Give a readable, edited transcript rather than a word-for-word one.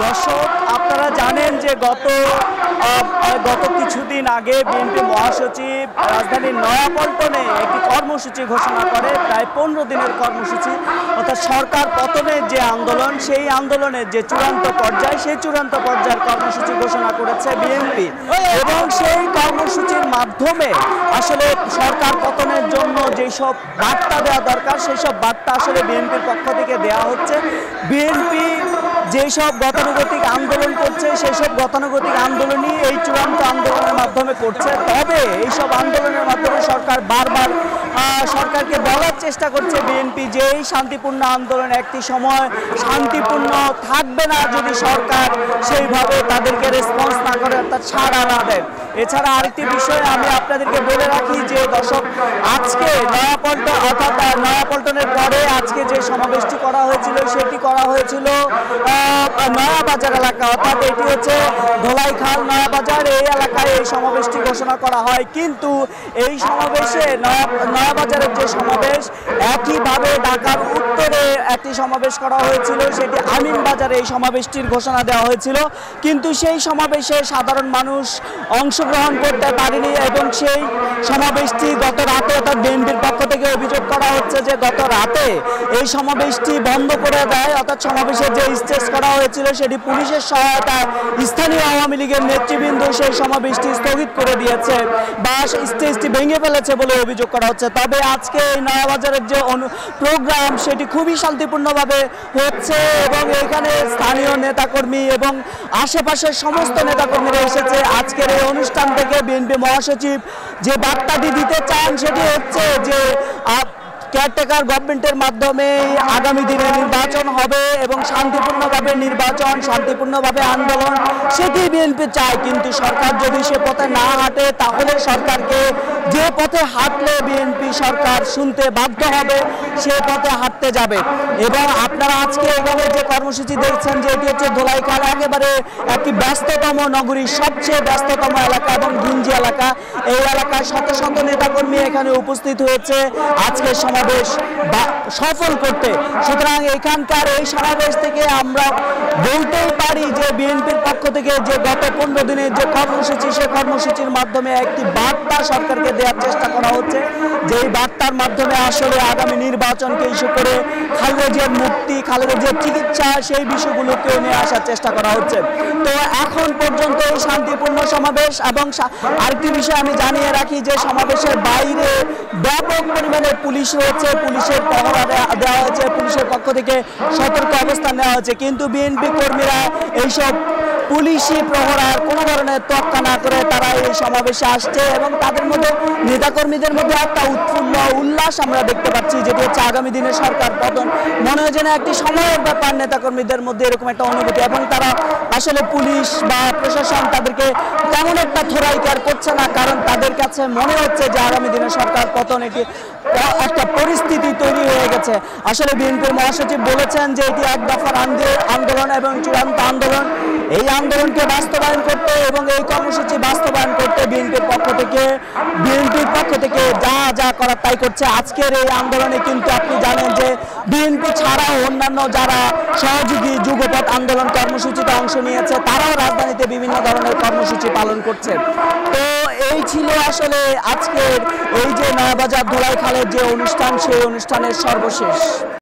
দর্শক, আপনারা জানেন যে গত কিছুদিন আগে বিএনপি মহাসচিব রাজধানীর নয়াপল্টনে একটি কর্মসূচি ঘোষণা করে, প্রায় 15 দিনের কর্মসূচি, অর্থাৎ সরকার পতনের যে আন্দোলন, সেই আন্দোলনের যে চূড়ান্ত পর্যায়, সেই চূড়ান্ত পর্যায়ের কর্মসূচি ঘোষণা করেছে বিএনপি। এবং সেই কর্মসূচির মাধ্যমে আসলে সরকার পতনের জন্য যেসব বার্তা দেওয়া দরকার, সেই সব বার্তা আসলে বিএনপির পক্ষ থেকে দেওয়া হচ্ছে। বিএনপি যেসব গতানুগতিক আন্দোলন করছে, সেই সব গতানুগতিক আন্দোলনই এই চূড়ান্ত আন্দোলনের মাধ্যমে করছে। তবে এইসব আন্দোলনের মাধ্যমে সরকার বারবার সরকারকে বলার চেষ্টা করছে বিএনপি যে এই শান্তিপূর্ণ আন্দোলন একটি সময় শান্তিপূর্ণ থাকবে না যদি সরকার সেইভাবে তাদেরকে রেসপন্স না করে, অর্থাৎ ছাড়া না দেয়। এছাড়া আরেকটি বিষয় আমি আপনাদেরকে বলে রাখি যে দর্শক, আজকে নয়াপল্টনের পরে আজকে যে সমাবেশটি করা হয়েছিল, সেটি করা হয়েছিল নয়াবাজার এলাকা, অর্থাৎ এটি হচ্ছে ধোলাইখাল নয়াবাজার, এই এলাকায় এই সমাবেশটি ঘোষণা করা হয়। কিন্তু এই সমাবেশে নয়াবাজারের যে সমাবেশ, একইভাবে ঢাকার উত্তরে একটি সমাবেশ করা হয়েছিল, সেটি আমিনবাজারে এই সমাবেশটির ঘোষণা দেওয়া হয়েছিল। কিন্তু সেই সমাবেশে সাধারণ মানুষ অংশগ্রহণ করতে পারেনি এবং সেই সমাবেশটি গত রাতে, অর্থাৎ বিএনপির পক্ষ থেকে অভিযোগ করা হচ্ছে যে গত রাতে এই সমাবেশটি বন্ধ করে দেয়, অর্থাৎ সমাবেশের যে স্টেজ করা হয়েছিল সেটি পুলিশের সহায়তায় স্থানীয় আওয়ামী লীগের নেতৃবৃন্দ সেই সমাবেশটি স্থগিত করে দিয়েছে বা স্টেজটি ভেঙে ফেলেছে বলে অভিযোগ করা হচ্ছে। তবে আজকে এই নয়াবাজারের যে প্রোগ্রাম, সেটি খুবই শান্তিপূর্ণভাবে হচ্ছে এবং এখানে স্থানীয় নেতাকর্মী এবং আশেপাশের সমস্ত নেতাকর্মীরা এসেছে। আজকের এই অনুষ্ঠান থেকে বিএনপি মহাসচিব যে বার্তাটি দিতে চান সেটি হচ্ছে যে কেয়ারটেকার গভর্নমেন্টের মাধ্যমে আগামী দিনে নির্বাচন হবে এবং শান্তিপূর্ণভাবে নির্বাচন, শান্তিপূর্ণভাবে আন্দোলন, সেটি বিএনপি চায়। কিন্তু সরকার যদি সে পথে না হাঁটে, তাহলে সরকারকে যে পথে হাঁটলে বিএনপি সরকার শুনতে বাধ্য হবে, সে পথে হাঁটতে যাবে। এবং আপনারা আজকে এখানে যে কর্মসূচি দেখছেন যে এটি হচ্ছে ধোলাইখাল, একেবারে একটি ব্যস্ততম নগরীর সবচেয়ে ব্যস্ততম এলাকা এবং ঘিঞ্জি এলাকা। এই এলাকায় শত শত নেতাকর্মী এখানে উপস্থিত হয়েছে আজকে সমাবেশ সফল করতে। সুতরাং এখানকার এই সমাবেশ থেকে আমরা বলতেই পারি যে বিএনপির পক্ষ থেকে যে গত 15 দিনের যে কর্মসূচি, সেই কর্মসূচির মাধ্যমে একটি বার্তা সরকারকে দেওয়ার চেষ্টা করা হচ্ছে, যে এই বার্তার মাধ্যমে আসলে আগামী নির্বাচনকে ইস্যু করে খালেদা জিয়ার মুক্তি, খালেদা জিয়ার চিকিৎসা, সেই বিষয়গুলোকে নিয়ে আসার চেষ্টা করা হচ্ছে। তো এখন পর্যন্ত এই শান্তিপূর্ণ সমাবেশ। এবং আরেকটি বিষয় আমি জানিয়ে রাখি যে সমাবেশের বাইরে ব্যাপক পরিমাণে পুলিশ রয়েছে, পুলিশের পহরা দেওয়া হয়েছে, পুলিশের পক্ষ থেকে সতর্ক অবস্থান নেওয়া হয়েছে। কিন্তু বিএনপি কর্মীরা এইসব পুলিশি প্রহরার কোনো ধরনের তোয়াক্কা না করে তারা এই সমাবেশে আসছে এবং তাদের মধ্যে, নেতাকর্মীদের মধ্যে একটা উৎফুল্ল উল্লাস আমরা দেখতে পাচ্ছি, যেটি হচ্ছে আগামী দিনে সরকার পতন। মনে হয় যেন একটি সময়ের ব্যাপার নেতাকর্মীদের মধ্যে এরকম একটা অনুভূতি, এবং তারা আসলে পুলিশ বা প্রশাসন তাদেরকে তেমন একটা থোড়াই কেয়ার করছে না, কারণ তাদের কাছে মনে হচ্ছে যে আগামী দিনে সরকার পতন একটা পরিস্থিতি তৈরি হয়ে গেছে। আসলে বিএনপির মহাসচিব বলেছেন যে এটি এক দফার আন্দোলন এবং চূড়ান্ত আন্দোলন। এই আন্দোলনকে বাস্তবায়ন করতে এবং এই কর্মসূচি বাস্তবায়ন করতে বিএনপির পক্ষ থেকে যা যা করার তাই করছে। আজকের এই আন্দোলনে কিন্তু আপনি জানেন যে বিএনপি ছাড়াও অন্যান্য যারা সহযোগী যুগপৎ আন্দোলন কর্মসূচিতে অংশ নিয়েছে, তারাও রাজধানীতে বিভিন্ন ধরনের কর্মসূচি পালন করছে। তো এই ছিল আসলে আজকের এই যে নয়াবাজার ধোলাইখালের যে অনুষ্ঠান, সেই অনুষ্ঠানের সর্বশেষ।